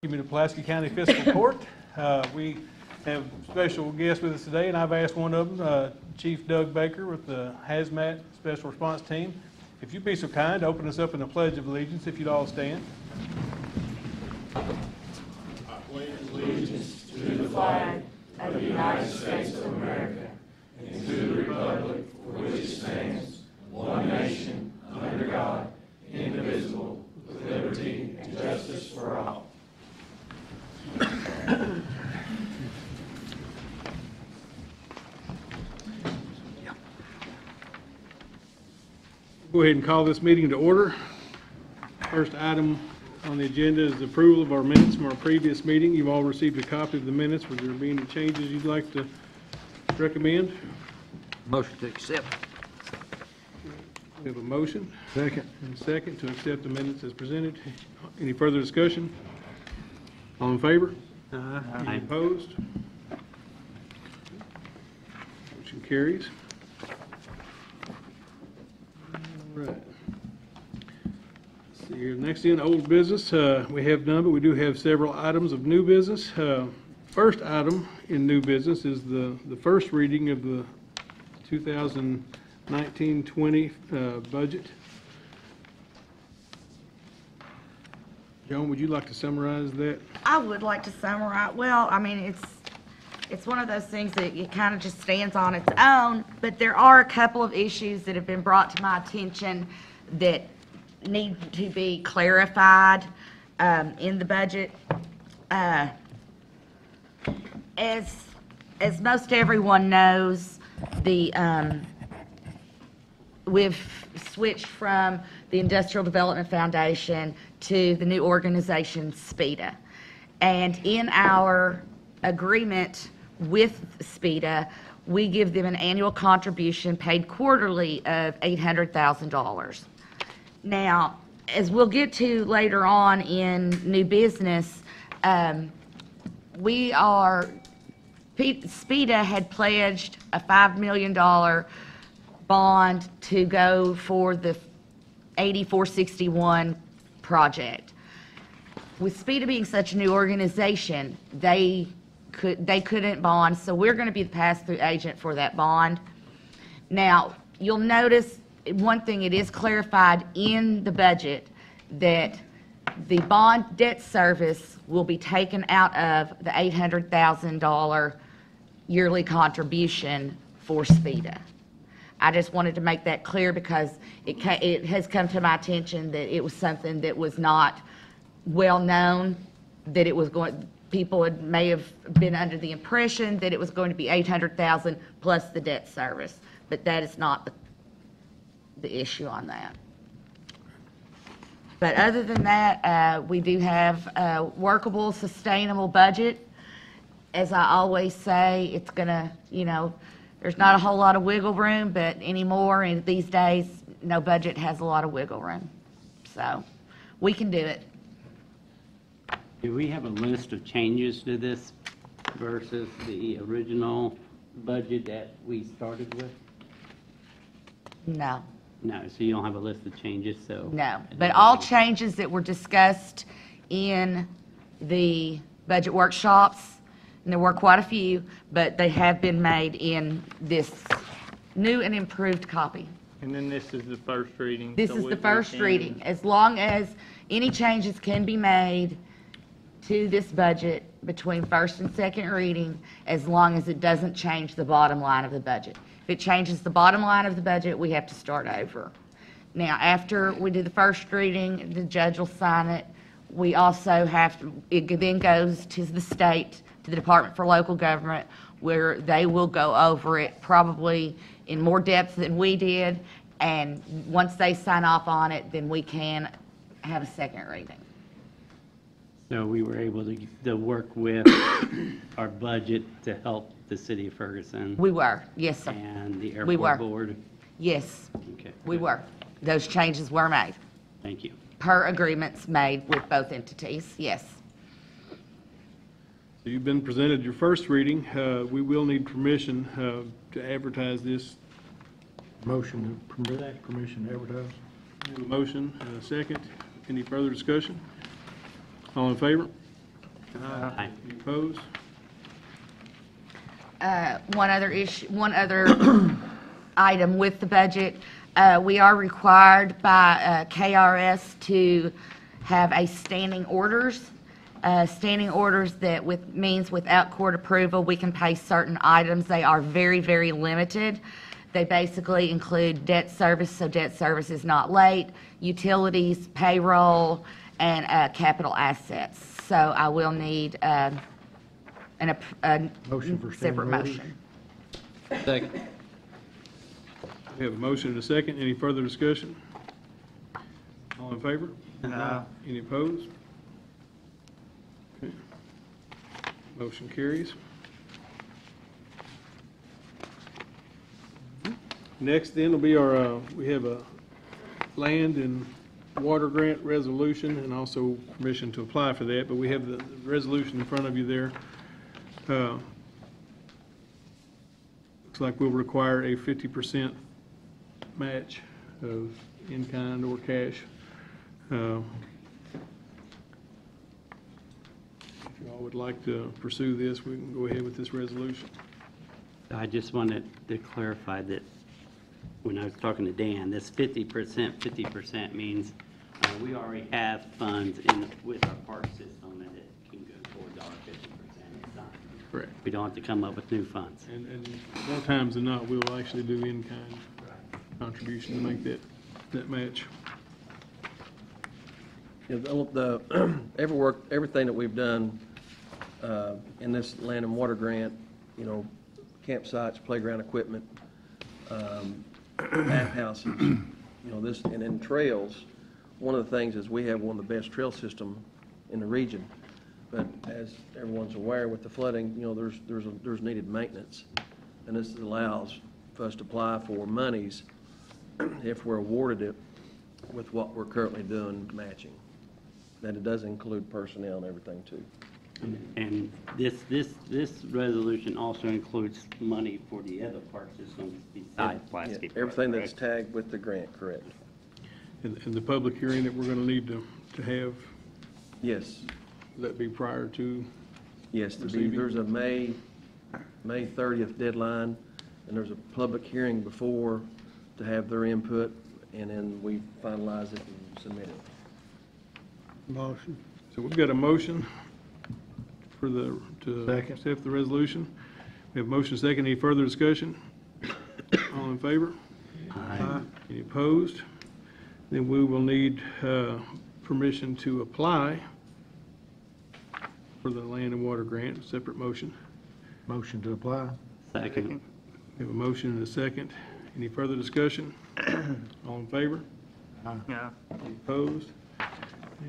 Give me the Pulaski County Fiscal Court. We have special guests with us today, and I've asked one of them, Chief Doug Baker with the Hazmat Special Response Team. If you'd be so kind, open us up in the Pledge of Allegiance, if you'd all stand. I pledge allegiance to the flag of the United States of America and to the republic for which it stands, one nation, under God, indivisible, with liberty and justice for all. Go ahead and call this meeting to order. First item on the agenda is the approval of our minutes from our previous meeting. You've all received a copy of the minutes. Would there be any changes you'd like to recommend? Motion to accept. We have a motion. Second. And a second to accept the minutes as presented. Any further discussion? All in favor? Aye. Any opposed? Motion carries. All right. Let's see here. Next in, old business. We have none, but we do have several items of new business. First item in new business is the first reading of the 2019-20 budget. Joan, would you like to summarize that? I would like to summarize. Well, I mean, it's one of those things that it kind of just stands on its own, but there are a couple of issues that have been brought to my attention that need to be clarified in the budget. As most everyone knows, we've switched from the Industrial Development Foundation to the new organization, SPEDA. And in our agreement with SPEDA, we give them an annual contribution paid quarterly of $800,000. Now, as we'll get to later on in new business, SPEDA had pledged a $5 million bond to go for the 8461 project. With SPEDA being such a new organization, they couldn't bond, so we're going to be the pass-through agent for that bond. Now, you'll notice one thing, it is clarified in the budget that the bond debt service will be taken out of the $800,000 yearly contribution for SPEDA. I just wanted to make that clear because it has come to my attention that it was something that was not well known, that it was going, people may have been under the impression that it was going to be $800,000 plus the debt service, but that is not the issue on that. But other than that, we do have a workable, sustainable budget. As I always say, it's gonna, there's not a whole lot of wiggle room, but anymore, and these days, no budget has a lot of wiggle room. So we can do it. Do we have a list of changes to this versus the original budget that we started with? No, No, so you don't have a list of changes, so. no. But all changes that were discussed in the budget workshops, and there were quite a few, but they have been made in this new and improved copy. And then this is the first reading. This so is we the first can- reading. As long as any changes can be made to this budget between first and second reading, as long as it doesn't change the bottom line of the budget. If it changes the bottom line of the budget, we have to start over. Now, after we do the first reading, the judge will sign it. We also have to, it then goes to the state, to the Department for Local Government, where they will go over it probably in more depth than we did. And once they sign off on it, then we can have a second reading. So we were able to work with our budget to help the city of Ferguson We were, yes, sir. and the We were. airport board. Yes, Okay. we good. were. Those changes were made, Thank you. per agreements made with both entities, yes. So you've been presented your first reading. We will need permission to advertise this. Motion to permit permission to advertise. We have a motion and a second. Any further discussion? All in favor? Aye. Any opposed? One other item with the budget. We are required by KRS to have a standing orders. Standing orders that means without court approval, we can pay certain items. They are very, very limited. They basically include debt service, so debt service is not late, utilities, payroll, and capital assets. So I will need a Motion for standing separate orders. motion. Second. We have a motion and a second. Any further discussion? All in favor? Any opposed? Okay. Motion carries. Next then will be our, we have a land and water grant resolution and also permission to apply for that, but we have the resolution in front of you there. Looks like we'll require a 50% match of in-kind or cash. If you all would like to pursue this, we can go ahead with this resolution. I just wanted to clarify that when I was talking to Dan, this 50% means we already have funds with our park system and it can go towards our 50%. It's not. Correct. We don't have to come up with new funds. And more times than not, we'll actually do in-kind contribution to make that match. Yeah, everything that we've done in this land and water grant, campsites, playground equipment, bathhouses, this, and then trails. One of the things is we have one of the best trail system in the region. But as everyone's aware, with the flooding, there's needed maintenance. And this allows for us to apply for monies if we're awarded it with what we're currently doing matching. And it does include personnel and everything too. And this resolution also includes money for the other park systems besides Pulaski. Yeah, everything that's tagged with the grant, correct? And the public hearing that we're going to need to have, Yes, will that be prior to? yes, Receiving. there's a May 30th deadline, and there's a public hearing before to have their input, and then we finalize it and submit it. Motion. So we've got a motion to Second. accept the resolution. We have a motion second. Any further discussion? All in favor? Aye. Any opposed? Then we will need permission to apply for the land and water grant, separate motion. Motion to apply. Second. We have a motion and a second. Any further discussion? All in favor? Yeah. Any opposed?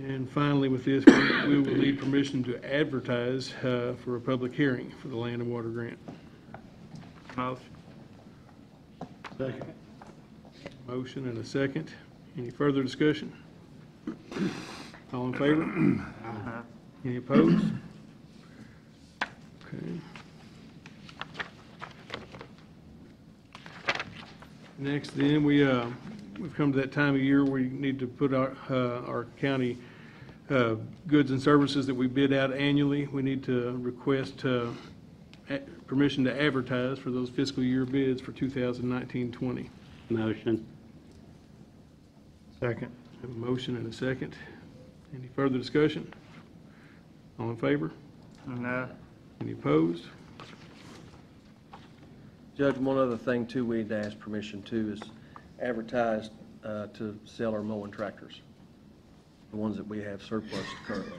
And finally, with this, we will need permission to advertise for a public hearing for the land and water grant. Motion. Second. Motion and a second. Any further discussion? All in favor? Any opposed? Okay. Next then, we've come to that time of year where we need to put our county goods and services that we bid out annually. We need to request permission to advertise for those fiscal year bids for 2019-20. Motion. Second. Have a motion and a second. Any further discussion? All in favor? No. Any opposed? Judge, one other thing too we need to ask permission to is advertise to sell our mowing tractors, the ones that we have surplus currently.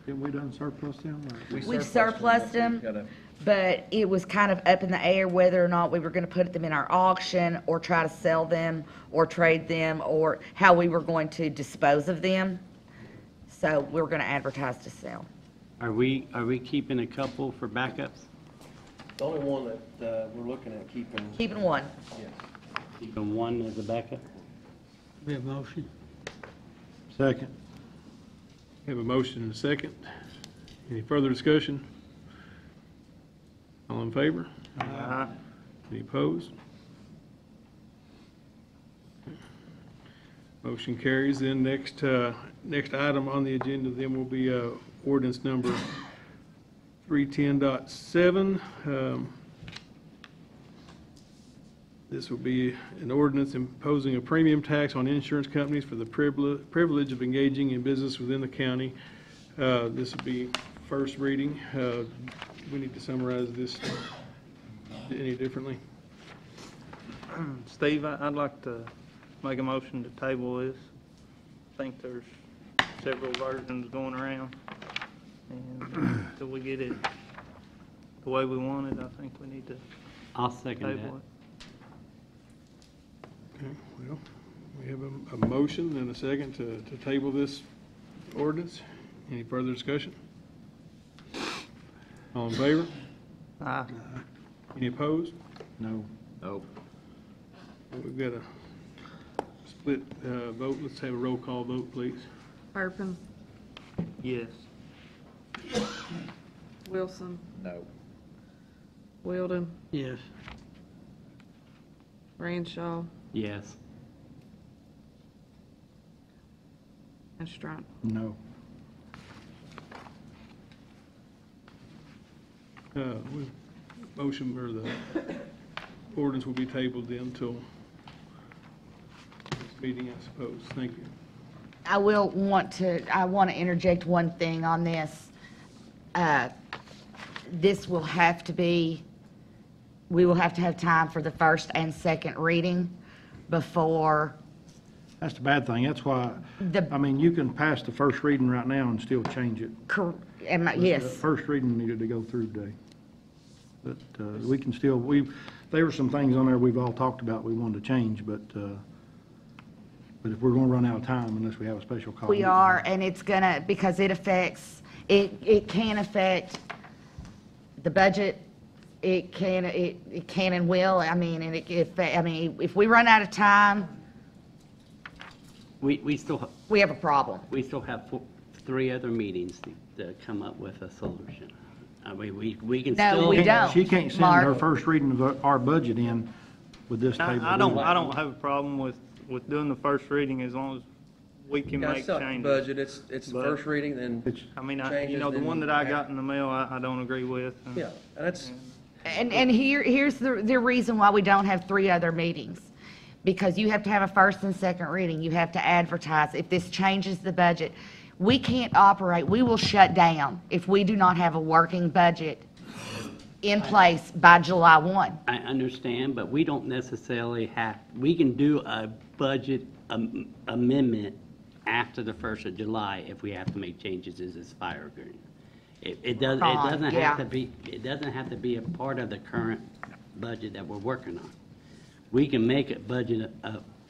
Haven't we done surplus them? We've surplused them, Gotta- but it was kind of up in the air whether or not we were going to put them in our auction or try to sell them or trade them or how we were going to dispose of them. So we were going to advertise to sell. Are we keeping a couple for backups? The only one that we're looking at keeping. Keeping one. Yes. Keeping one as a backup? We have motion. Second. Have a motion and a second. Any further discussion? All in favor? Any opposed? Motion carries. Then next item on the agenda then will be ordinance number 310.7. This will be an ordinance imposing a premium tax on insurance companies for the privilege of engaging in business within the county. This will be first reading. We need to summarize this any differently. Steve, I'd like to make a motion to table this. I think there's several versions going around, and until we get it the way we want it, I think we need to I'll second that. table it. Okay, well, we have a motion and a second to table this ordinance. Any further discussion? All in favor? Aye. Any opposed? No. We've got a split vote. Let's have a roll call vote, please. Burpin, Yes. Wilson, No. Wilden, Yes. Ranshaw, Yes. and Strunk. No. Motion, or the ordinance will be tabled then until this meeting, I suppose. Thank you. I want to interject one thing on this. This will have to be, we will have to have time for the first and second reading before That's the bad thing. That's why, the, I mean, you can pass the first reading right now and still change it. The yes. first reading needed to go through today. But we can still, there were some things on there we've all talked about we wanted to change, but if we're going to run out of time unless we have a special call. We are, and it's gonna, because it affects, it can affect the budget, it can and will, I mean, and if we run out of time, We still we have a problem. have 3 other meetings to come up with a solution. I mean, we can No, still. we don't. She can't send Mark. her first reading of our budget in with this table. I don't have a problem with doing the first reading as long as we can Guys, make it's not the changes. budget, it's the But- first reading, then, I mean, changes, the then one that I act- got in the mail, I don't agree with. and- yeah, and that's, And here's the reason why we don't have 3 other meetings. Because you have to have a first and second reading, you have to advertise. If this changes the budget, we can't operate, we will shut down if we do not have a working budget in place by July 1. I understand, but we don't necessarily we can do a budget amendment after the 1st of July if we have to make changes to this fire agreement. It doesn't yeah. have to be a part of the current budget that we're working on. We can make a budget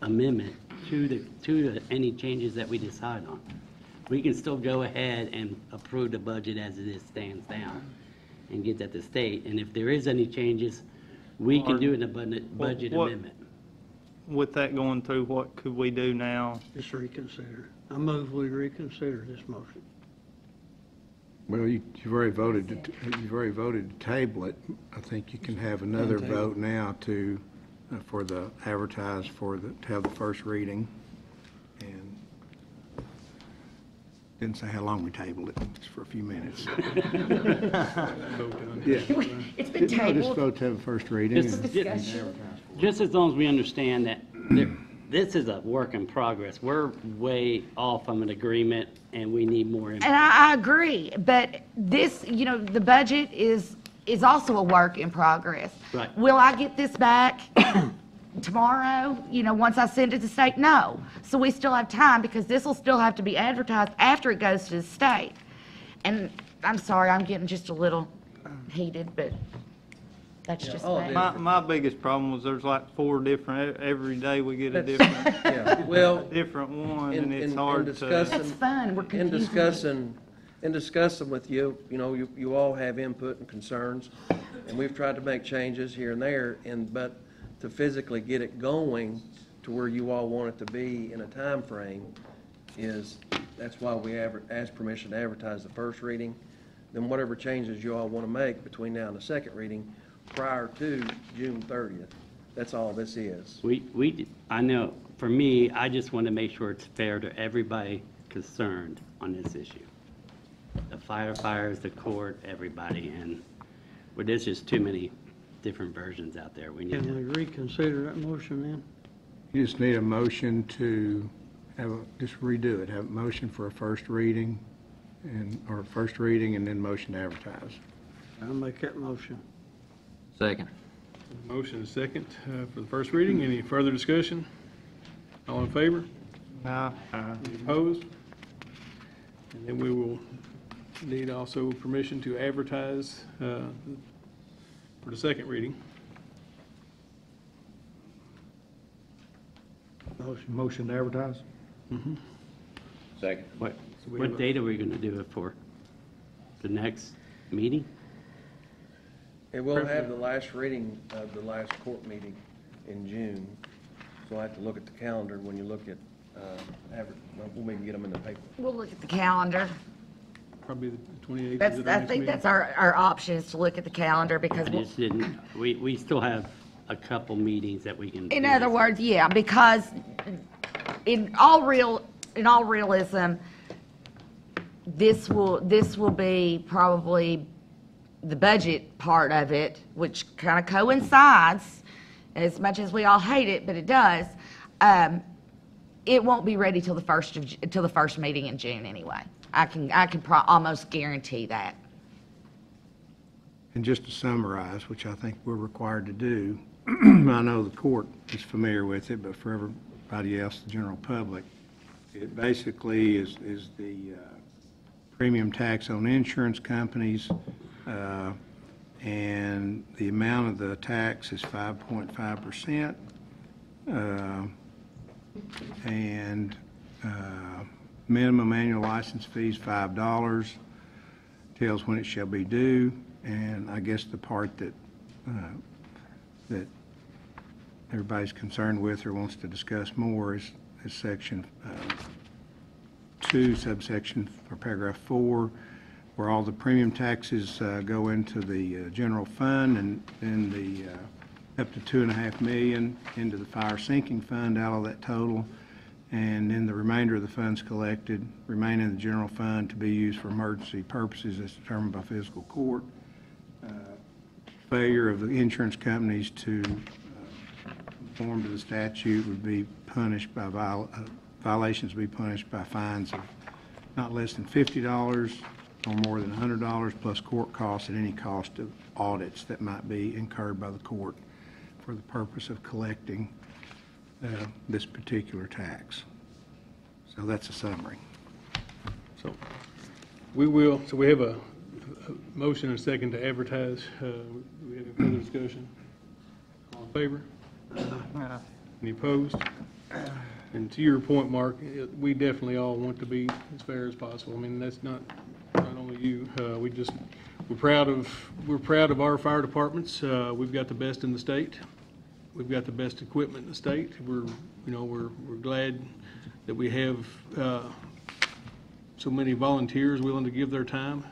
amendment to any changes that we decide on. We can still go ahead and approve the budget as it is stands down and get that to state. And if there is any changes, we can do it in a budget What- amendment. With that going through, what could we do now? Just reconsider. I move we reconsider this motion. Well, you've already voted to table it. I think you can have another vote now to, for the advertise to have the first reading. And didn't say how long we tabled it, just for a few minutes. Yeah. It's been Just tabled. vote to have a first reading. Just- and- Just as long as we understand that this is a work in progress. We're way off from an agreement, and we need more input. And I agree, but this, the budget is also a work in progress. Right. Will I get this back tomorrow, once I send it to state? No. So we still have time, because this will still have to be advertised after it goes to the state. And I'm sorry, I'm getting just a little heated, but that's just all that. it My biggest problem was there's like 4 different, every day we get a different, yeah, well, different one, in and it's in hard discussing. That's fun, we're In confusing. discussing with you, you all have input and concerns, and we've tried to make changes here and there, but to physically get it going to where you all want it to be in a time frame that's why we ask permission to advertise the first reading. Then whatever changes you all want to make between now and the second reading prior to June 30th. That's all this is. I know for me, I just want to make sure it's fair to everybody concerned on this issue. The firefighters, the court, everybody, and well, there's just too many different versions out there. We need Can to, we reconsider that motion then? You just need a motion to just redo it, have a motion for a first reading, or first reading and then motion to advertise. I'll make that motion. Second. Motion is second for the first reading. Any further discussion? All in favor? Aye. Any opposed? And then we will need also permission to advertise for the second reading. Motion to advertise? Second. what, So we have what a- date are we going to do it for? The next meeting? It will have the last reading of the last court meeting in June, so I have to look at the calendar when you look at, we'll maybe get them in the paper. We'll look at the calendar. Probably the 28th. That's, is it our I next think meeting? that's our option, is to look at the calendar, because I just didn't, we still have a couple meetings that we can. in do other this. words, yeah, because in all realism, this will be probably the budget part of it, which kind of coincides, as much as we all hate it, but it does. It won't be ready till the first meeting in June anyway. I can almost guarantee that. And just to summarize, which I think we're required to do, I know the court is familiar with it, but for everybody else, the general public, it basically is the premium tax on insurance companies, and the amount of the tax is 5.5%, and minimum annual license fee is $5, tells when it shall be due, and I guess the part that everybody's concerned with or wants to discuss more is section 2, subsection, or paragraph 4, where all the premium taxes go into the general fund, and then the up to $2.5 million into the fire sinking fund out of that total, and then the remainder of the funds collected remain in the general fund to be used for emergency purposes as determined by fiscal court. Failure of the insurance companies to conform to the statute would be punished by violations would be punished by fines of not less than $50 or more than $100, plus court costs and any cost of audits that might be incurred by the court for the purpose of collecting this particular tax. So that's a summary. So we have a motion and a second to advertise. Do we have any further discussion? All in favor? Any opposed? And to your point, Mark, we definitely all want to be as fair as possible. I mean, that's not only you. We're proud of our fire departments. We've got the best in the state. We've got the best equipment in the state. We're glad that we have so many volunteers willing to give their time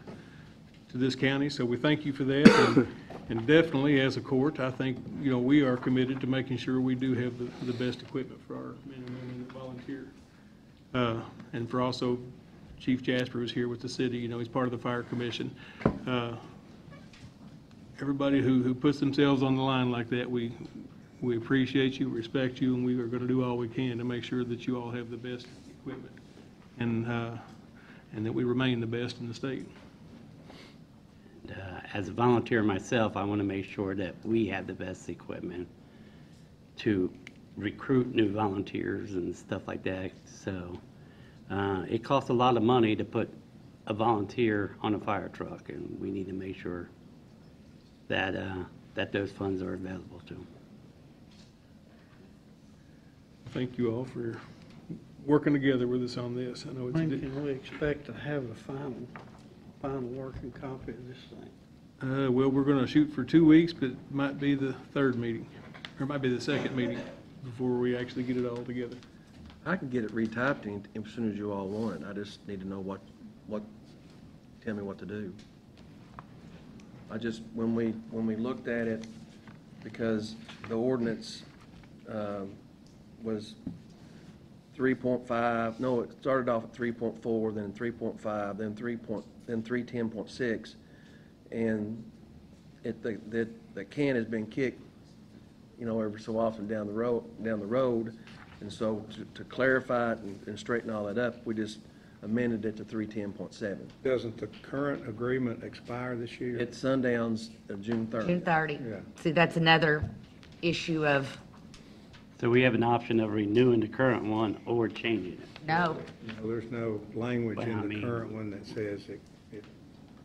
to this county. So we thank you for that. And definitely, as a court, I think, we are committed to making sure we do have the best equipment for our men and women that volunteer. And for also, Chief Jasper is here with the city, he's part of the fire commission. Everybody who puts themselves on the line like that, we appreciate you, respect you, and we are going to do all we can to make sure that you all have the best equipment and that we remain the best in the state. As a volunteer myself, I want to make sure that we have the best equipment to recruit new volunteers and stuff like that. So it costs a lot of money to put a volunteer on a fire truck, and we need to make sure that that those funds are available to them. Thank you all for working together with us on this. I know When it's, can we expect to have a final working copy of this thing? well, we're going to shoot for 2 weeks, but it might be the third meeting, or it might be the second meeting before we actually get it all together. I can get it retyped as soon as you all want it. I just need to know tell me what to do. When we looked at it, because the ordinance was 3.5, no, it started off at 3.4, then 3.5, then 310.6, and the can has been kicked, every so often down the road, and so to clarify it and straighten all that up, we just amended it to 310.7. Doesn't the current agreement expire this year? It's sundowns of June 30th. June 30. Yeah. See, that's another issue of, So we have an option of renewing the current one or changing it. no, There's no language Well, I in the mean- current one that says it,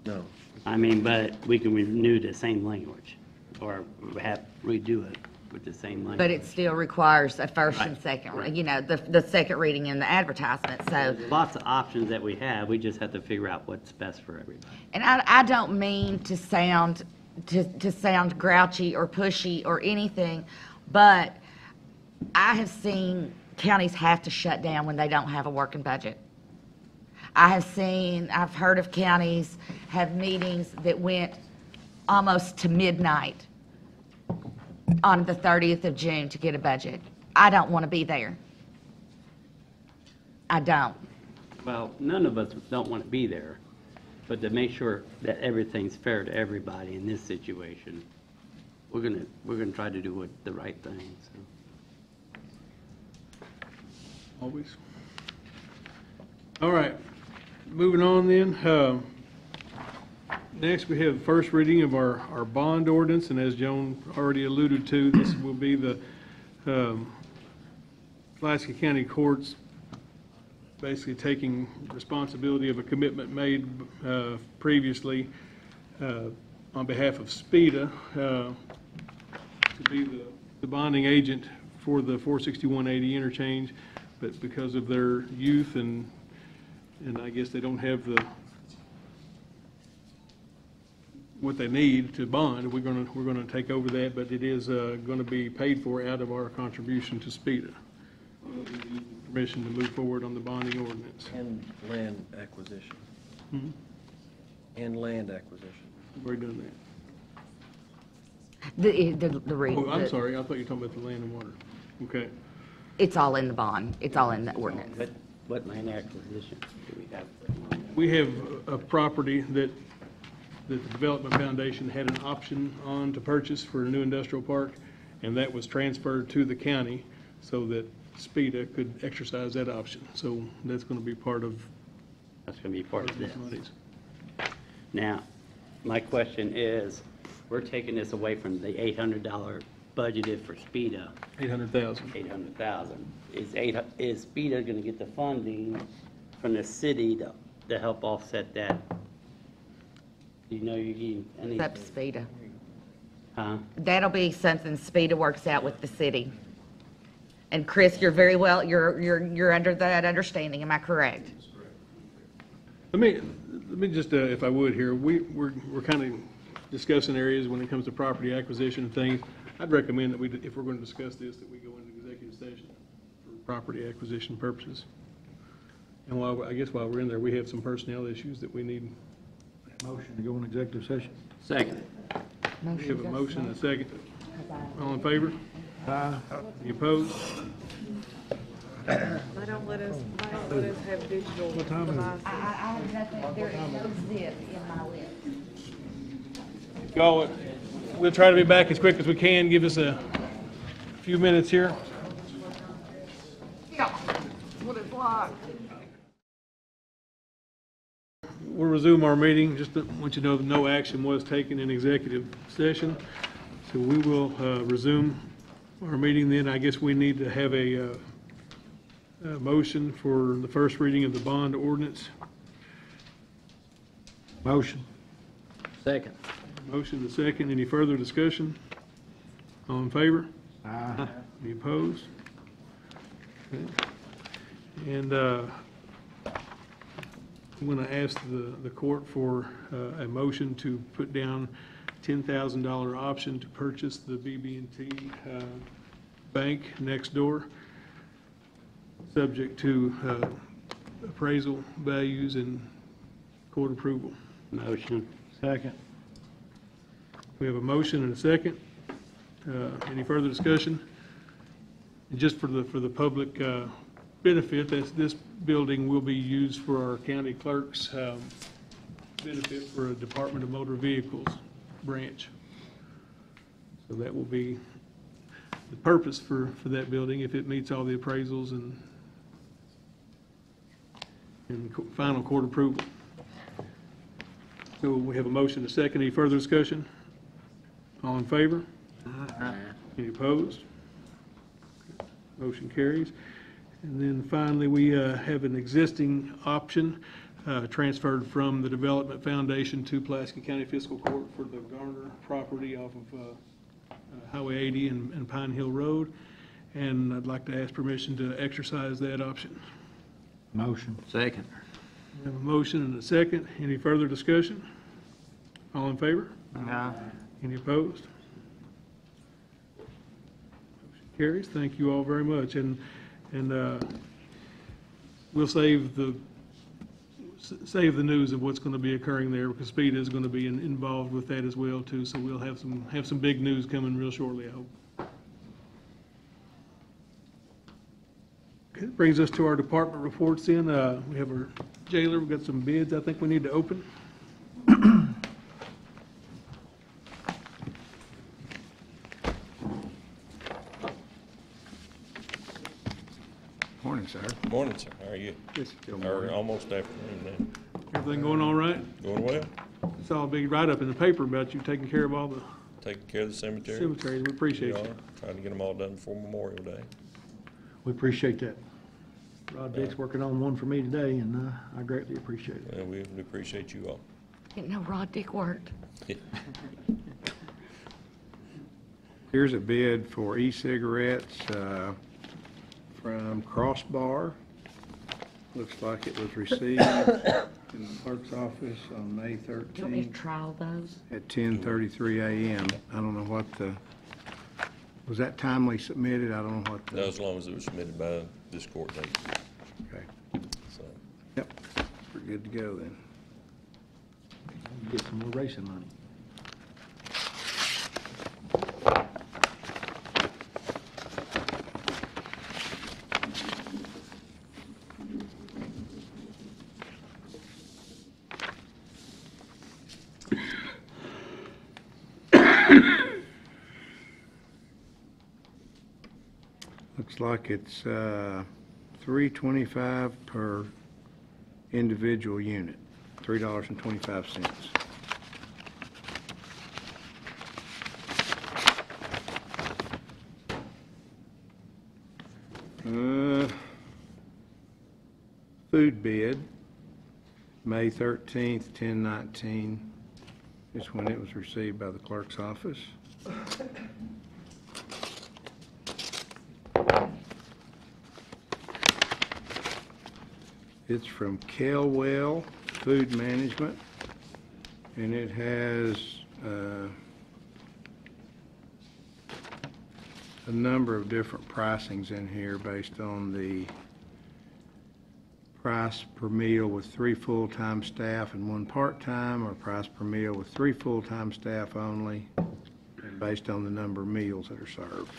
No. I mean, but we can renew the same language or redo it with the same language. but it still requires a first and Right, second, right. the second reading in the advertisement, so. There's lots of options that we have. We just have to figure out what's best for everybody. And I don't mean to sound, to sound grouchy or pushy or anything, but I have seen counties have to shut down when they don't have a working budget. I've heard of counties have meetings that went almost to midnight on the 30th of June to get a budget. I don't want to be there. I don't. Well, none of us don't want to be there, but to make sure that everything's fair to everybody in this situation, we're gonna try to do the right thing, so. Always. All right, moving on then. Next, we have first reading of our bond ordinance, and as Joan already alluded to, this will be the Pulaski County Courts basically taking responsibility of a commitment made previously on behalf of SPEDA to be the bonding agent for the 46180 interchange, but because of their youth and I guess they don't have what they need to bond, we're gonna take over that, but it is gonna be paid for out of our contribution to SPEDA. Permission to move forward on the bonding ordinance. And land acquisition. Mhm. And land acquisition. We're doing that. Oh, I'm sorry, I thought you were talking about the land and water. Okay. It's all in the bond. It's all in the ordinance. What land acquisition do we have? We have a property that the Development Foundation had an option on to purchase for a new industrial park, and that was transferred to the county so that SPEDA could exercise that option. So that's going to be part of That's gonna be part of these this. monies. Now, my question is, we're taking this away from the $800 budgeted for SPEDA, 800,000. 800,000. Is SPEDA gonna get the funding from the city to help offset that? Do you know you're getting It's up to anything? SPEDA. Huh? That'll be something SPEDA works out with the city. And Chris, you're very well, you're under that understanding, am I correct? Let me just, if I would here, we're kind of discussing areas when it comes to property acquisition and things. I'd recommend that if we're going to discuss this, that we go into executive session for property acquisition purposes. And while we're in there, we have some personnel issues that we need. Motion to go in executive session. Second. We have a motion and a second. All in favor? Aye. Any opposed? They don't let us have digital devices. I have nothing, there is no zip in my list. Y'all, we'll try to be back as quick as we can. Give us a few minutes here. Yeah, what it's like. We'll resume our meeting. Just to want you to know that no action was taken in executive session. So we will resume our meeting then. I guess we need to have a motion for the first reading of the bond ordinance. Motion. Second. Motion and second. Any further discussion? All in favor? Aye. Any opposed? Okay. And I'm going to ask the court for a motion to put down $10,000 option to purchase the BB&T bank next door, subject to appraisal values and court approval. Motion. Second. We have a motion and a second. Any further discussion? And just for the public benefit, this building will be used for our county clerk's benefit for a Department of Motor Vehicles branch. So that will be the purpose for that building, if it meets all the appraisals and final court approval. So we have a motion to second. Any further discussion? All in favor? Any opposed? Motion carries. And then finally, we have an existing option transferred from the Development Foundation to Pulaski County Fiscal Court for the Garner property off of Highway 80 and Pine Hill Road. And I'd like to ask permission to exercise that option. Motion. Second. We have a motion and a second. Any further discussion? All in favor? Any opposed? Motion carries. Thank you all very much. And we'll save the news of what's going to be occurring there, because Speed is going to be involved with that as well too. So we'll have some big news coming real shortly, I hope. Okay, that brings us to our department reports then. We have our jailer. We've got some bids I think we need to open. Morning, sir. Morning, sir. How are you? Or almost afternoon now. Everything going all right? Going well? Saw a big write-up in the paper about you taking care of all the Taking care of the cemetery? cemeteries. We appreciate We you. are. Trying to get them all done before Memorial Day. We appreciate that. Rod Dick's working on one for me today, and I greatly appreciate it. Well, we appreciate you all. Didn't know Rod Dick worked. Here's a bid for e-cigarettes from Crossbar. Looks like it was received in the clerk's office on May Do you want me to 13th trial those? at 10:33 a.m. I don't know what was that timely submitted? I don't know what No, as long as it was submitted by this court date. Okay. So, Yep, we're good to go then. Get some more racing money. Looks like it's $3.25 per individual unit, $3.25. Food bid, May 13th, 10/19 is when it was received by the clerk's office. It's from Kelwell Food Management, and it has a number of different pricings in here based on the price per meal with 3 full-time staff and 1 part-time, or price per meal with 3 full-time staff only, and based on the number of meals that are served.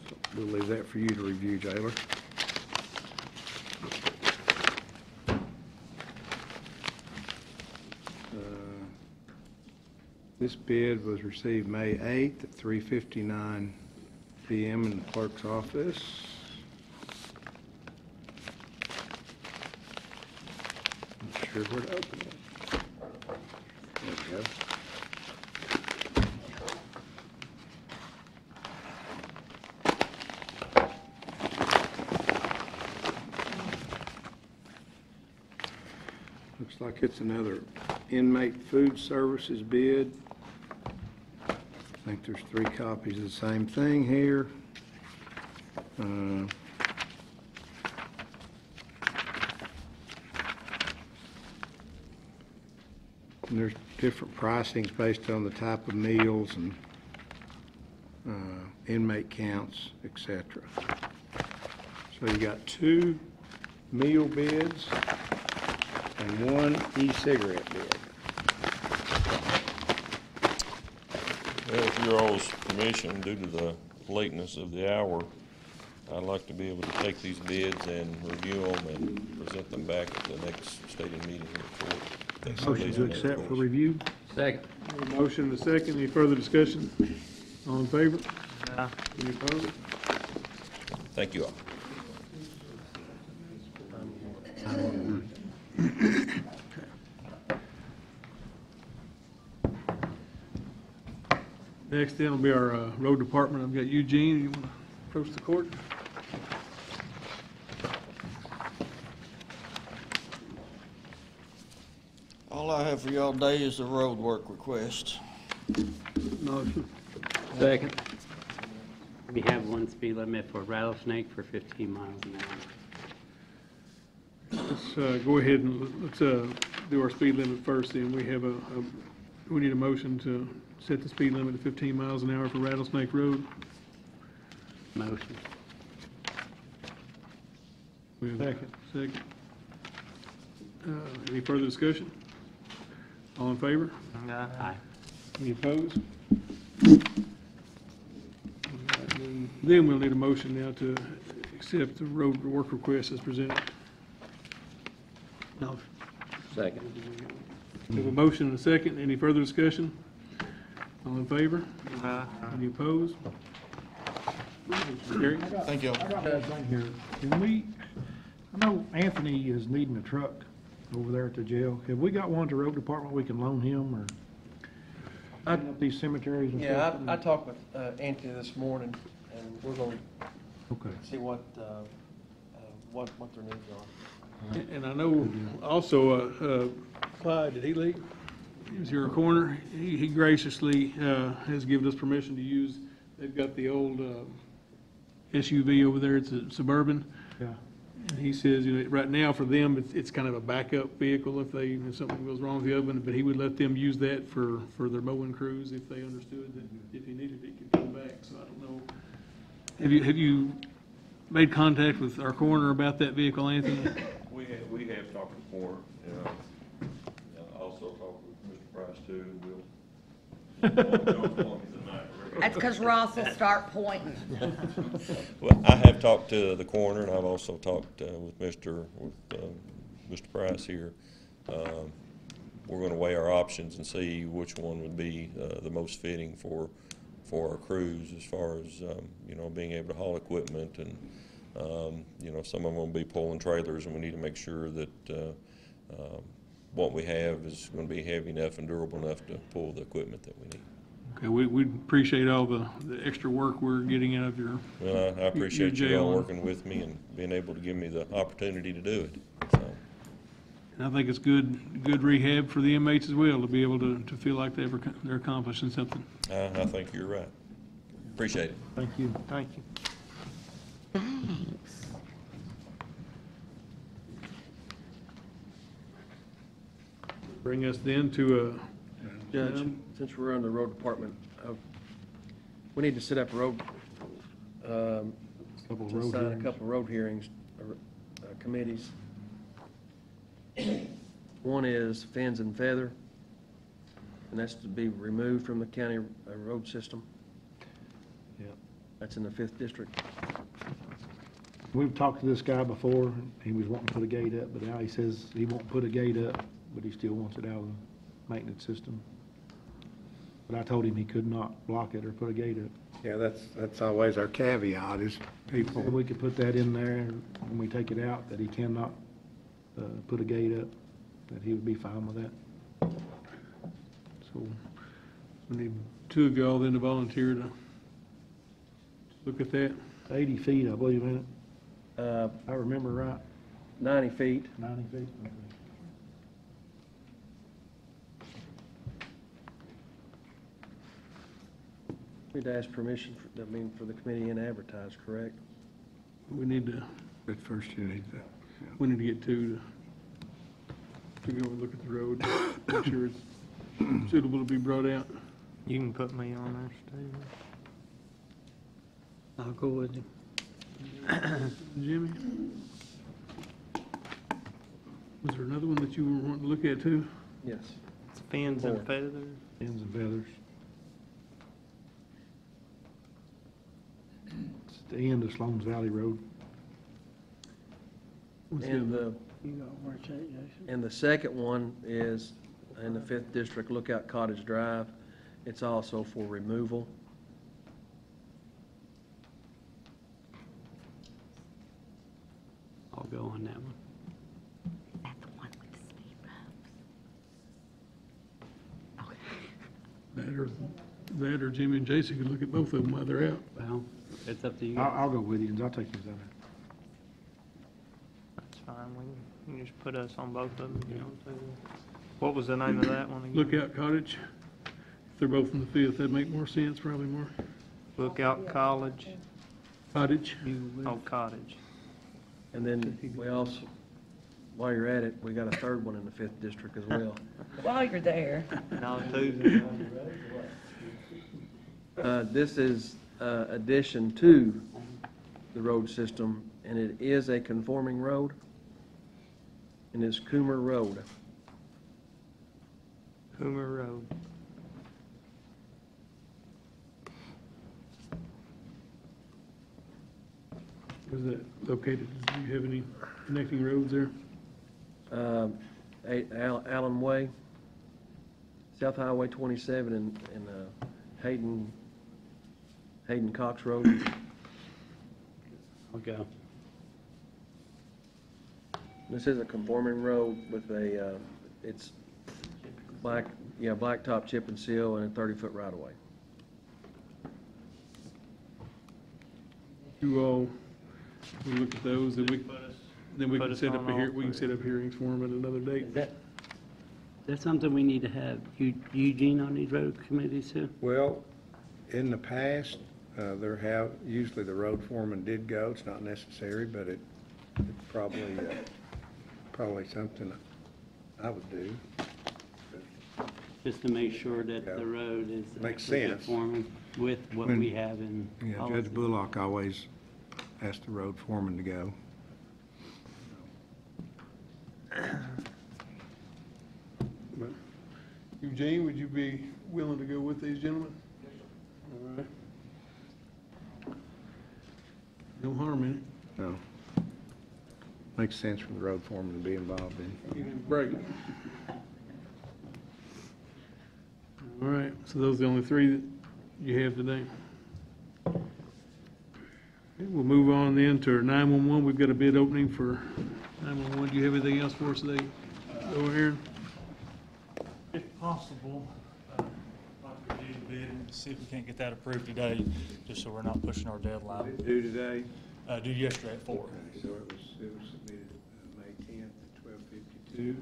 So we'll leave that for you to review, Jailer. This bid was received May 8th at 3:59 p.m. in the clerk's office. Not sure where to open it. There we go. Looks like it's another inmate food services bid. I think there's 3 copies of the same thing here. And there's different pricings based on the type of meals and inmate counts, etc. So you got 2 meal bids and 1 e-cigarette bid. well, with your all's permission, due to the lateness of the hour, I'd like to be able to take these bids and review them and present them back at the next stated meeting in the court. Motion to accept for review. Second. A motion and a second. Any further discussion? All in favor? Aye. Any opposed? Thank you all. Next then will be our road department. I've got Eugene. You want to approach the court? All I have for y'all today is the road work request. Motion. Second. We have one speed limit for Rattlesnake for 15 miles an hour. Let's go ahead and let's do our speed limit first then. We have we need a motion to set the speed limit to 15 miles an hour for Rattlesnake Road. Motion. We have a second. Any further discussion? All in favor? Aye. Any opposed? Then we'll need a motion now to accept the road work request as presented. Motion. Second. We have a motion and a second. Any further discussion? All in favor? Aye. Any opposed? Gary? Thank you. I got one thing here. Can we, I know Anthony is needing a truck over there at the jail. Have we got one at the road department we can loan him or clean up these cemeteries and Yeah, stuff? I talked with Anthony this morning, and we're going Okay. to see what their needs are. And I know also Clyde, did he leave? He was here a corner. He graciously has given us permission to use, they've got the old SUV over there. It's a Suburban. Yeah. And he says, you know, right now for them, it's kind of a backup vehicle if something goes wrong with the oven, but he would let them use that for their mowing crews if they understood that if he needed it, he could come back. So I don't know. Have you made contact with our coroner about that vehicle, Anthony? We have talked before, also talked with Mr. Price too, and we'll. That's because Ross will start pointing. Well, I have talked to the coroner, and I've also talked with Mr. Price here. We're gonna weigh our options and see which one would be the most fitting for our crews as far as, being able to haul equipment and, some of them will be pulling trailers, and we need to make sure that what we have is going to be heavy enough and durable enough to pull the equipment that we need. Okay, we appreciate all the extra work we're getting out of your. Well, I appreciate your you all jail. working with me and being able to give me the opportunity to do it. So, And I think it's good rehab for the inmates as well, to be able to feel like they're accomplishing something. I think you're right. Appreciate it. Thank you. Thank you. Thanks. Bring us then to Judge, since we're on the road department, we need to set up a road, Couple to road assign a hearings. couple of road hearings, committees. One is Fins and Feather, and that's to be removed from the county road system. Yep. That's in the 5th district. We've talked to this guy before. He was wanting to put a gate up, but now he says he won't put a gate up, but he still wants it out of the maintenance system. But I told him he could not block it or put a gate up. Yeah, that's always our caveat is people, If we could put that in there when we take it out, that he cannot put a gate up, that he would be fine with that. So we need two of y'all then to volunteer to look at that. 80 feet, I believe, in it. Uh, I remember right, 90 feet. 90 feet. Okay. We'd ask permission for the committee and advertise, correct? We need to but first you need to, get two to go and look at the road, make sure it's suitable to be brought out. You can put me on there, Steve. I'll go with you. Jimmy? Was there another one that you were wanting to look at too? Yes. It's Fins and Feathers. Ends and feathers. the end of Sloan's Valley Road. And the, You know where it's at, Jason? and the second one is in the 5th District, Lookout Cottage Drive. It's also for removal. I'll go on that one. Is that the one with the speed bumps? Okay. That or Jimmy and Jason could look at both of them while they're out. Well, it's up to you. I'll go with you, and I'll take these out. That's fine, we can just put us on both of them, if you want to. What was the name of that one again? Lookout Cottage. If they're both in the 5th, that'd make more sense, probably more. Lookout College, Cottage. oh, Cottage. And then we also, while you're at it, we got a third one in the 5th District as well. While you're there. No, two. This is addition to the road system, and it is a conforming road, and it's Coomer Road. Hoomer Road. Where's that located? Do you have any connecting roads there? Allen Way, South Highway 27, and Hayden Cox Road. I'll go. This is a conforming road with a, it's blacktop chip and seal and a 30-foot right-of-way. You all, we look at those, and then we put can us set up on a all we can set up hearings for them at another date. Is that something we need to have Eugene on these road committees too? Well, in the past, usually the road foreman did go. It's not necessary, but it's probably something I would do. Just to make sure that Yeah. the road is Makes actually sense. conforming with what When- we have in Yeah, policy. Judge Bullock always asked the road foreman to go. But Eugene, would you be willing to go with these gentlemen? All right. No harm in No. Makes sense for the road foreman to be involved in. it. Give him a break. All right, so those are the only three that you have today. Okay, we'll move on then to our 911. We've got a bid opening for 911. Do you have anything else for us today? Go Aaron. If possible, I'd like to review the bid and see if we can't get that approved today, just so we're not pushing our deadline. Due today? Due yesterday at 4. So it was submitted May 10th at 12:52.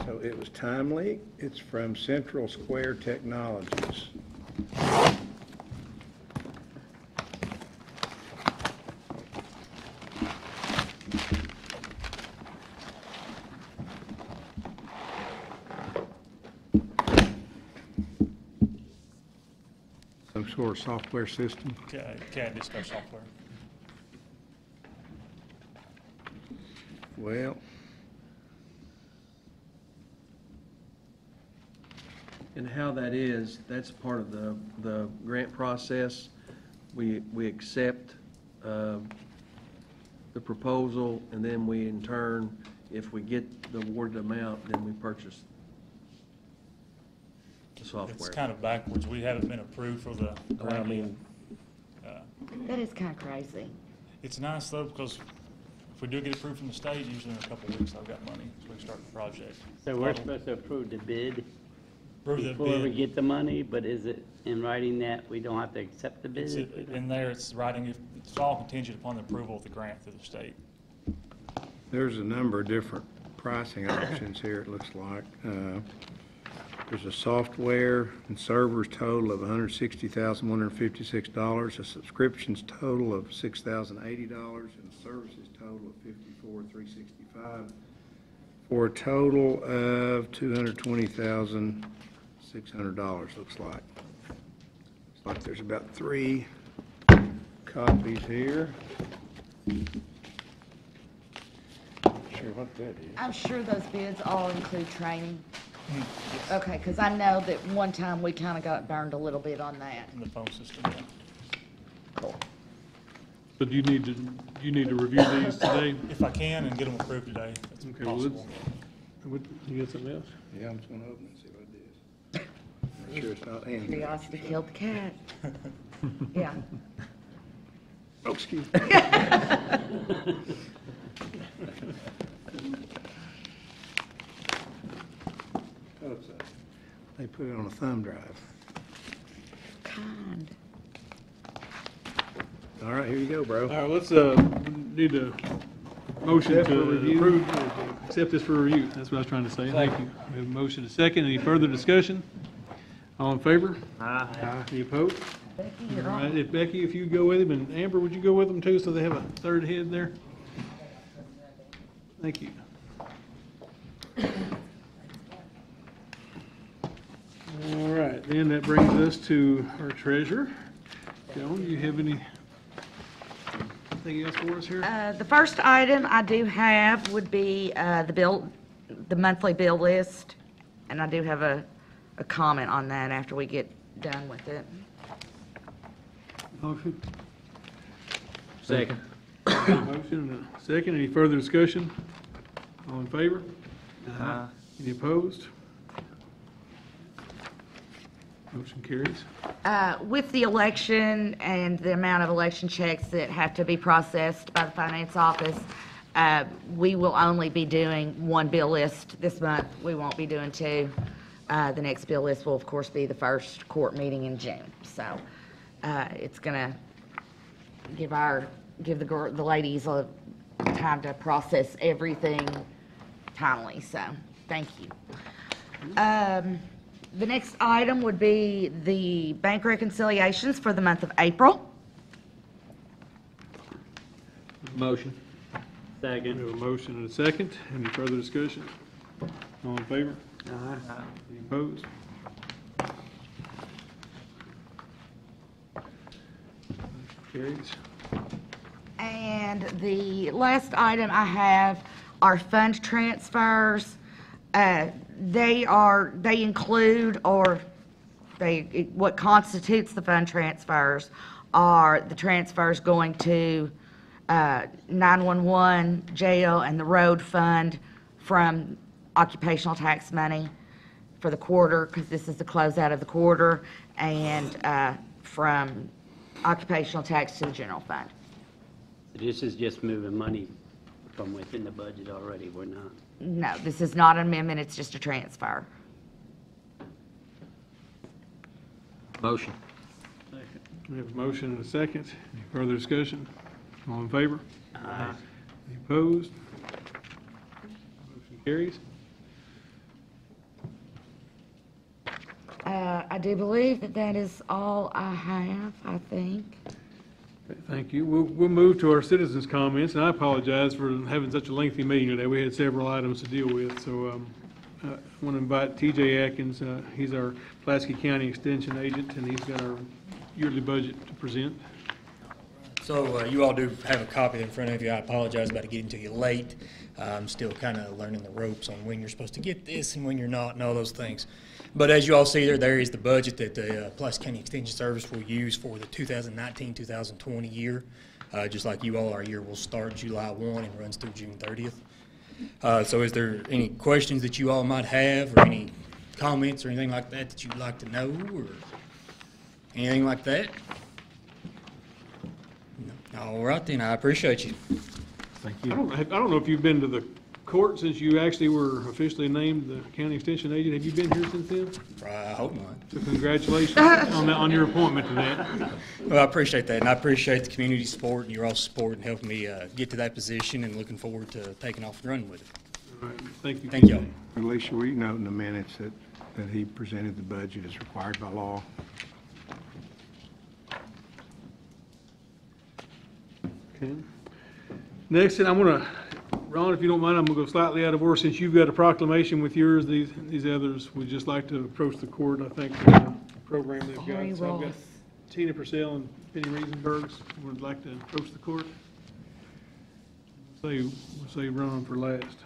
So it was timely. It's from Central Square Technologies. Some sort of software system. CAD dispatch software. Well, And how that is, that's part of the grant process. We accept the proposal, and then we in turn, if we get the awarded amount, then we purchase the software. It's kind of backwards. We haven't been approved for the I grant. mean, That is kind of crazy. It's nice though, because if we do get approved from the state, usually in a couple of weeks, I've got money, so we can start the project. So we're supposed to approve the bid Approve the before we bid. get the money, but is it in writing that we don't have to accept the It's bid? in there, it's writing, it's all contingent upon the approval of the grant through the state. there's a number of different pricing options here, it looks like. There's a software and servers total of $160,156, a subscriptions total of $6,080, and a services total of $54,365, for a total of $220,600, looks like. Looks like there's about 3 copies here. Not sure what that is. I'm sure those bids all include training. Okay, because I know that one time we kind of got burned a little bit on that. In the phone system, yeah. Cool. So do you need to review these today? If I can and get them approved today, if it's Okay, well, possible. You got something else? Yeah, I'm just gonna open it and see what it is. Make sure it's not Andrew. Curiosity killed the cat. Yeah. Oh, excuse me. They put it on a thumb drive. Kind. All right, here you go, bro. All right, let's, need a motion Accept for to review. approve, accept this for review. That's what I was trying to say. Thank you. We have a motion, a second. Any further discussion? All in favor? Aye. Any opposed? Becky, All you're right, on. if Becky, if you go with him, and Amber, would you go with them too, so they have a third head there? Thank you. All right, then that brings us to our treasurer. Joan, do you have anything else for us here? The first item I do have would be the monthly bill list, and I do have a comment on that after we get done with it. Motion? Second. Motion and a second. Any further discussion? All in favor? Aye. Any opposed? Motion carries. With the election and the amount of election checks that have to be processed by the finance office, we will only be doing one bill list this month. We won't be doing two. The next bill list will, of course, be the first court meeting in June. So it's going to give the ladies a time to process everything timely. So thank you. The next item would be the bank reconciliations for the month of April. Motion. We have a motion and a second. Any further discussion? All in favor? Aye. Any opposed? Carries. And the last item I have are fund transfers. They include, what constitutes the fund transfers are the transfers going to 911, jail, and the road fund from occupational tax money for the quarter, because this is the closeout of the quarter, and from occupational tax to the general fund. This is just moving money from within the budget already, we're not. No, this is not an amendment, it's just a transfer. Motion. We have a motion and a second. Any further discussion? All in favor? Aye. Any opposed? Motion carries. I do believe that is all I have, I think. Okay, thank you. We'll move to our citizens' comments, and I apologize for having such a lengthy meeting today. We had several items to deal with, so I want to invite TJ Atkins. He's our Pulaski County Extension Agent, and he's got our yearly budget to present. So you all do have a copy in front of you. I apologize about getting to you late. I'm still kind of learning the ropes on when you're supposed to get this and when you're not and all those things. But as you all see there is the budget that the Pulaski County Extension Service will use for the 2019-2020 year. Just like you all, our year will start July 1 and runs through June 30th. So is there any questions that you all might have, or any comments or anything like that that you'd like to know, or anything like that? No. All right then, I appreciate you. Thank I you. don't know if you've been to the court since you actually were officially named the county extension agent. Have you been here since then? I hope not. So congratulations on your appointment to that. Well, I appreciate that, and I appreciate the community support and your all support in helping me get to that position, and looking forward to taking off and running with it. All right, thank you. Thank y'all. Alicia, will you note in the minutes that he presented the budget as required by law? Okay. Next, and I'm gonna, Ron, if you don't mind, I'm gonna go slightly out of order. Since you've got a proclamation with yours, these others would just like to approach the court, I think, for the program they've Barry got. So I've got Ross. Tina Purcell and Penny Riesenbergs would like to approach the court. We'll say Ron for last.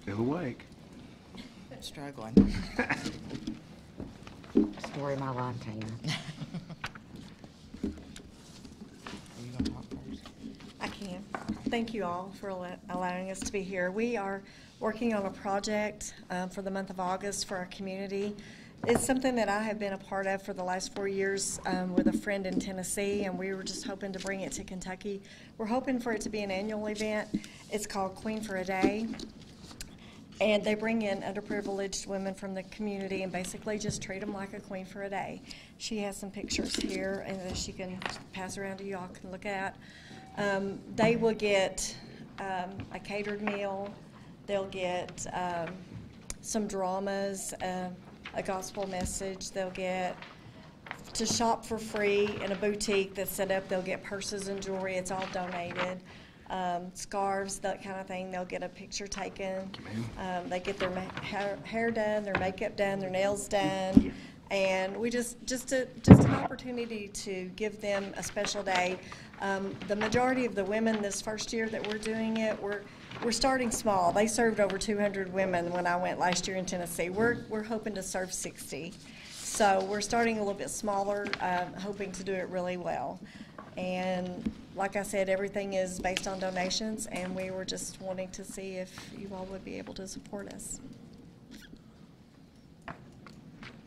Still awake. Struggling. Story of my life, Tina. Are you gonna talk Thank you all for allowing us to be here. We are working on a project for the month of August for our community. It's something that I have been a part of for the last 4 years with a friend in Tennessee, and we were just hoping to bring it to Kentucky. We're hoping for it to be an annual event. It's called Queen for a Day. And they bring in underprivileged women from the community and basically just treat them like a queen for a day. She has some pictures here and that she can pass around to y'all can look at. They will get a catered meal. They'll get some dramas, a gospel message. They'll get to shop for free in a boutique that's set up. They'll get purses and jewelry. It's all donated. Scarves, that kind of thing. They'll get a picture taken. They get their hair done, their makeup done, their nails done. And we just an opportunity to give them a special day. The majority of the women this first year that we're doing it, we're starting small. They served over 200 women when I went last year in Tennessee. We're hoping to serve 60. So we're starting a little bit smaller, hoping to do it really well. And like I said, everything is based on donations, and we were just wanting to see if you all would be able to support us.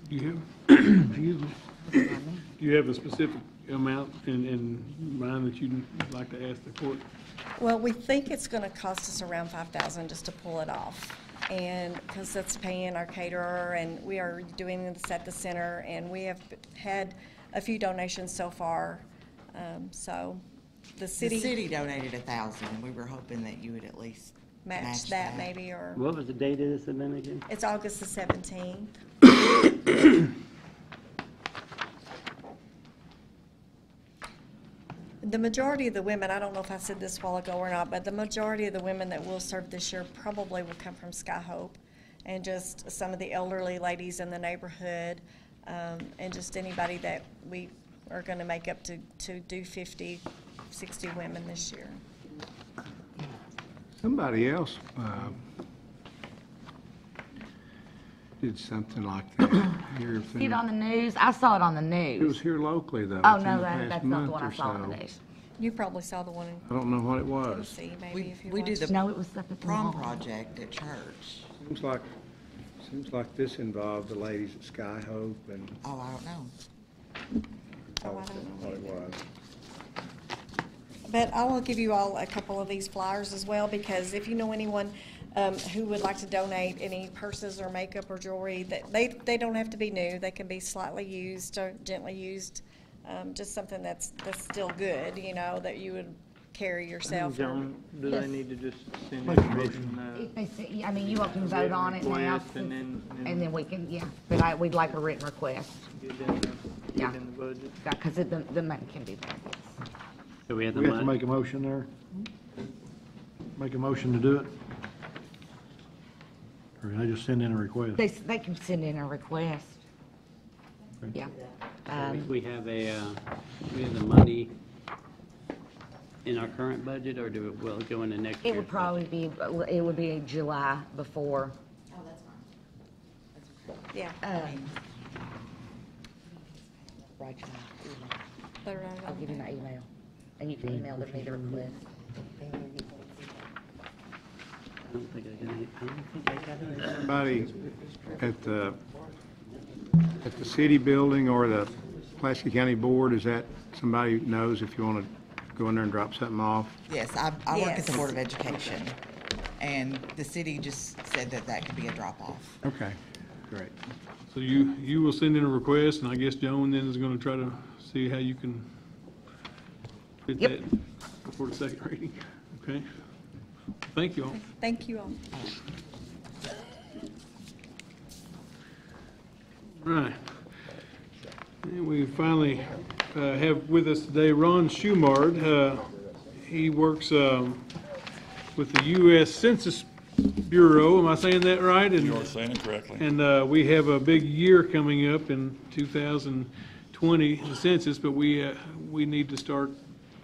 Do you have, excuse me, do you have a specific amount in mind that you'd like to ask the court? Well, we think it's going to cost us around $5,000 just to pull it off, and because that's paying our caterer, and we are doing this at the center, and we have had a few donations so far. So the city donated $1,000, and we were hoping that you would at least match that maybe, or What was the date of this event again? it's August the 17th. The majority of the women, I don't know if I said this a while ago or not, but the majority of the women that will serve this year probably will come from Sky Hope, and just some of the elderly ladies in the neighborhood, and just anybody that we are going to make up to do 50, 60 women this year. Somebody else did something like that here. See it on the news? I saw it on the It was news. here locally, though. Oh, within no, the past that's not the month one I or saw on the so. news. You probably saw the one in I don't know what it was. Tennessee, maybe, if you We do watched. the No, it was up at the prom mall. project at church. Seems like this involved the ladies at Sky Hope and Oh, I don't know. Oh, I don't know what it was. But I will give you all a couple of these flyers as well, because if you know anyone who would like to donate any purses or makeup or jewelry, that they don't have to be new. They can be slightly used or gently used, just something that's still good, you know, that you would carry yourself. John, do Yes. they need to just send Make a information? If they say, I mean, you all can vote on it now, Request and and then we can, yeah, but we'd like a written request, Get in the, Yeah. get in the budget. because the money can be there, yes. So we have the We have to money. make a motion there? Make a motion to do it? Or can I just send in a request? They can send in a request. Yeah. We have we have the money in our current budget, or will it go into next year? It would probably be, it would be July before. Oh, that's fine. Yeah. Right, July. They're right I'll on give you there. my email, and you can email them me the request. I don't think I got it. Somebody at the city building or the Pulaski County Board, is that somebody who knows if you want to go in there and drop something off? Yes, I work at the Yes. Board of Education, and the city just said that could be a drop-off. Okay, great. So you will send in a request, and I guess Joan then is gonna try to see how you can fit Yep. that before the second reading, okay? Thank you all. Thank you all. Right. And we finally have with us today Ron Schumard. He works with the U.S. Census Bureau. Am I saying that right? And, You are saying it correctly. and we have a big year coming up in 2020, the census, but we need to start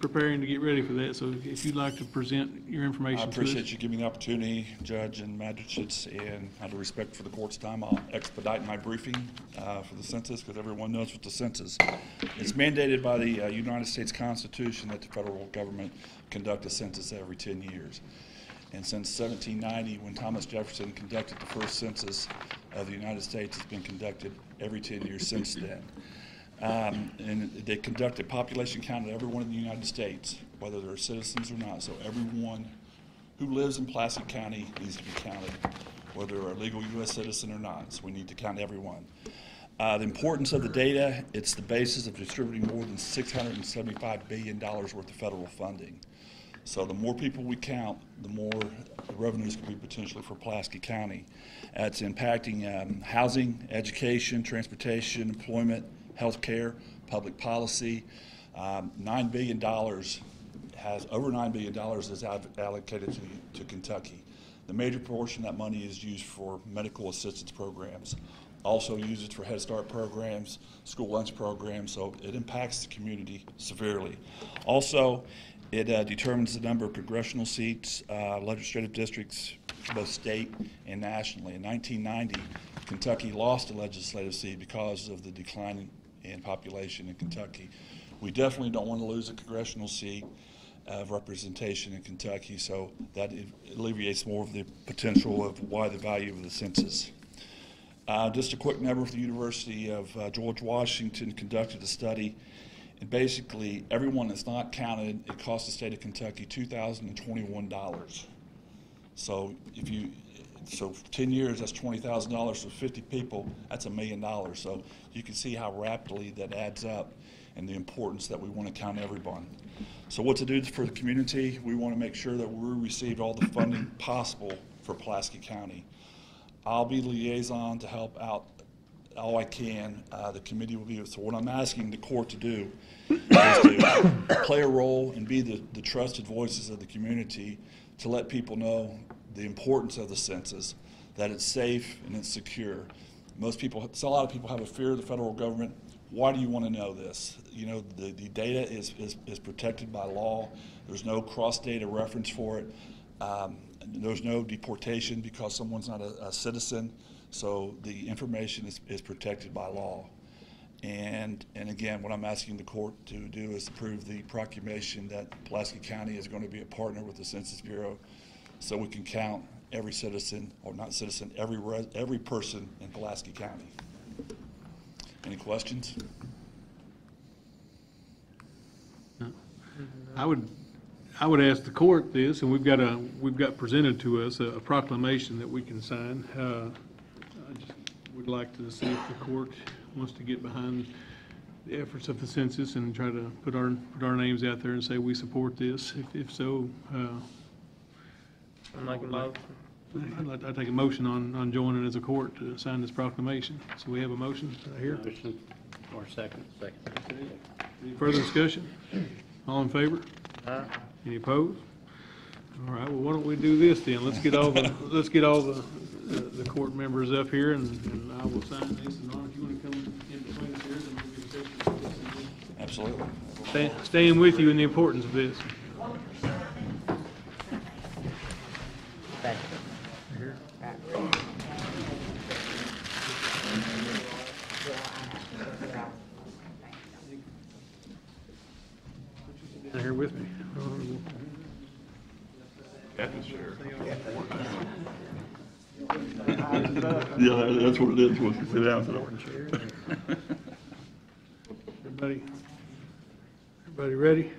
preparing to get ready for that, so if you'd like to present your information I to us. appreciate you giving me the opportunity, Judge and magistrates, and out of respect for the court's time, I'll expedite my briefing for the census, because everyone knows what the census. It's mandated by the United States Constitution that the federal government conduct a census every 10 years. And since 1790, when Thomas Jefferson conducted the first census of the United States, it's been conducted every 10 years since then. And they conducted population count of everyone in the United States, whether they're citizens or not. So everyone who lives in Pulaski County needs to be counted, whether they're a legal U.S. citizen or not. So we need to count everyone. The importance of the data, it's the basis of distributing more than $675 billion worth of federal funding. So the more people we count, the more revenues could be potentially for Pulaski County. It's impacting housing, education, transportation, employment, healthcare, public policy. $9 billion over $9 billion is allocated to Kentucky. The major portion of that money is used for medical assistance programs. Also uses for Head Start programs, school lunch programs, so it impacts the community severely. Also, it determines the number of congressional seats, legislative districts, both state and nationally. In 1990, Kentucky lost a legislative seat because of the decline in population in Kentucky. We definitely don't want to lose a congressional seat of representation in Kentucky, so that alleviates more of the potential of why the value of the census. Just a quick number for the University of George Washington conducted a study, and basically everyone that's not counted, it cost the state of Kentucky $2,021. So so for 10 years, that's $20,000 for 50 people, that's $1 million. So you can see how rapidly that adds up and the importance that we want to count everyone. So what to do for the community? We want to make sure that we receive all the funding possible for Pulaski County. I'll be the liaison to help out all I can. The committee will be, so what I'm asking the court to do is to play a role and be the trusted voices of the community to let people know the importance of the census, that it's safe and it's secure. Most people, so a lot of people have a fear of the federal government. Why do you want to know this? You know, the data is protected by law. There's no cross-data reference for it. There's no deportation because someone's not a citizen. So the information is protected by law. And again, what I'm asking the court to do is approve the proclamation that Pulaski County is going to be a partner with the Census Bureau, so we can count every citizen, or not citizen, every person in Pulaski County. Any questions? I would ask the court this, and we've got presented to us a proclamation that we can sign. I just would like to see if the court wants to get behind the efforts of the census and try to put our names out there and say we support this. If so, I'd take a motion on joining as a court to sign this proclamation. So we have a motion here. Motion or second? Second. Any further discussion? All in favor? Any opposed? All right, well, why don't we do this then? Let's get all the court members up here, and I will sign this. And Ron, if you want to come in between us here, then we'll get a picture of this. Absolutely. Staying with you in the importance of this. Here with me. Yeah, that's what it is. Once you sit down, Everybody ready?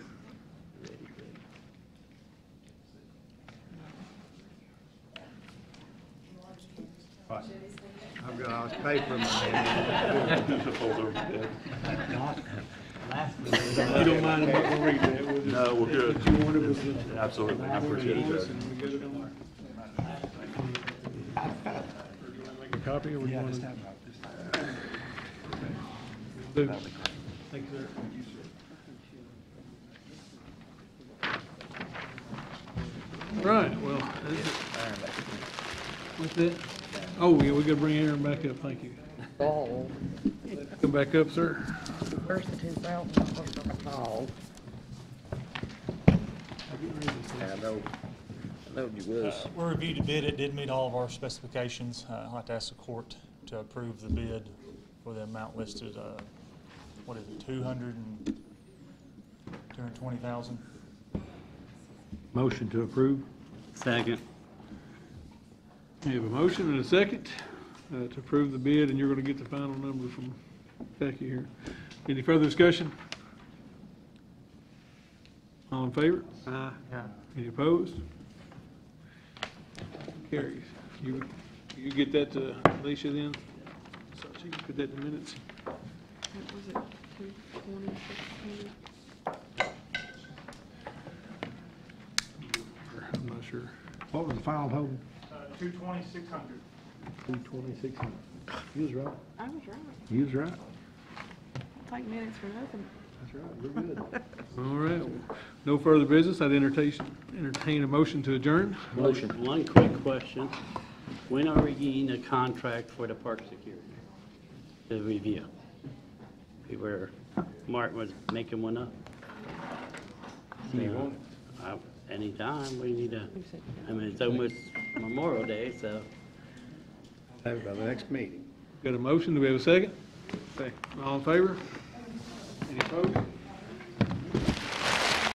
I've got all this paper in my hand. You don't mind, I'm not gonna read that. We'll just- No, we're good. What you wanted was the- Absolutely. I appreciate it, Judge. And we get it on. Make a copy, or we want to? Do. Thank you, sir. Right, well, what's that? Oh, yeah, we gotta bring Aaron back up, thank you. Oh. Come back up, sir. Where's the 2,000? I know you was. We reviewed the bid, it did meet all of our specifications. I'd like to ask the court to approve the bid for the amount listed, what is it, 220,000? Motion to approve. Second. We have a motion and a second to approve the bid, and you're going to get the final number from Becky here. Any further discussion? All in favor? Aye. Any opposed? Carries. You get that to Alicia then, so she can put that in the minutes. Was it 226? I'm not sure. What was the final total? 220,600. 226. You was right. I was right. You was right. I'll take minutes for nothing. That's right. You're good. All right. No further business. I'd entertain a motion to adjourn. Motion. One quick question. When are we getting a contract for the park security? The review? Martin was making one up. Anytime, we need it's almost Memorial Day, so. Have it by the next meeting. Got a motion. Do we have a second? Okay. All in favor? Any opposed?